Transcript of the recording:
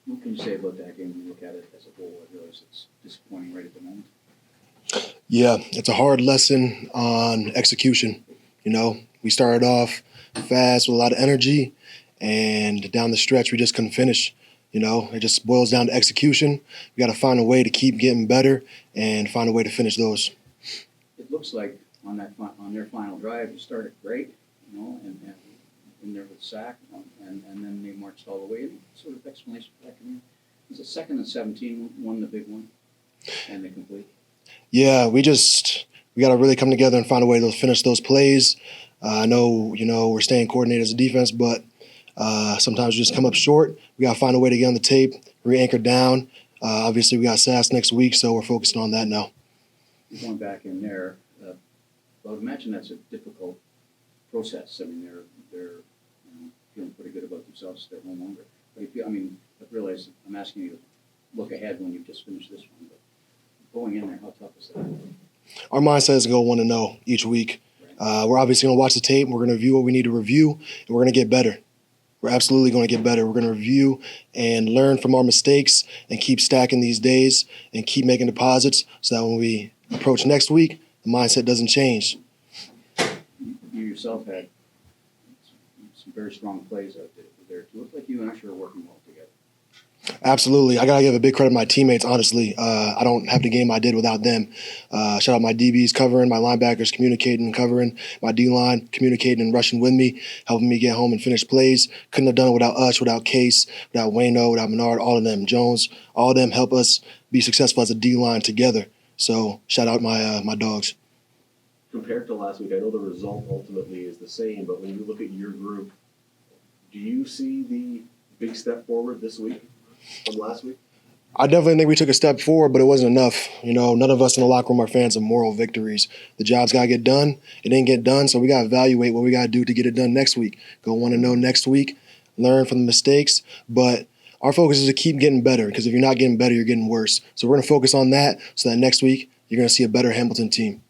What can you say about that game when you look at it as a whole? I realize it's disappointing right at the moment. Yeah, it's a hard lesson on execution. You know, we started off fast with a lot of energy, and down the stretch, we just couldn't finish. You know, it just boils down to execution. We got to find a way to keep getting better and find a way to finish those. It looks like on their final drive, you started great, you know, and in there with sack, and then they marched all the way. Any sort of explanation for that? Was it 2nd and 17, won the big one, and they complete? Yeah, we got to really come together and find a way to finish those plays. I know, we're staying coordinated as a defense, but sometimes we just come up short. We got to find a way to get on the tape, re-anchor down. Obviously, we got SAS next week, so we're focusing on that now. Going back in there, I would imagine that's a difficult process. I mean, they're feeling pretty good about themselves. They're no longer. But I realize I'm asking you to look ahead when you've just finished this one, but going in there, how tough is that? Our mindset is to go 1-0 each week. We're obviously going to watch the tape. We're going to review what we need to review, and we're going to get better. We're absolutely going to get better. We're going to review and learn from our mistakes and keep stacking these days and keep making deposits so that when we approach next week, the mindset doesn't change. You yourself had some very strong plays out there. It looked like you and Usher are working well together. Absolutely. I got to give a big credit to my teammates, honestly. I don't have the game I did without them. Shout out my DBs covering, my linebackers communicating and covering, my D-line communicating and rushing with me, helping me get home and finish plays. Couldn't have done it without Ush, without Case, without Wayno, without Menard, all of them, Jones. All of them help us be successful as a D-line together. So shout out my dogs. Compared to last week, I know the result ultimately is the same, but when you look at your group, do you see the big step forward this week from last week? I definitely think we took a step forward, but it wasn't enough. None of us in the locker room are fans of moral victories. The job's got to get done. It didn't get done, so we got to evaluate what we got to do to get it done next week. Go 1-0 next week, learn from the mistakes, but our focus is to keep getting better, because if you're not getting better, you're getting worse. So we're going to focus on that so that next week you're going to see a better Hamilton team.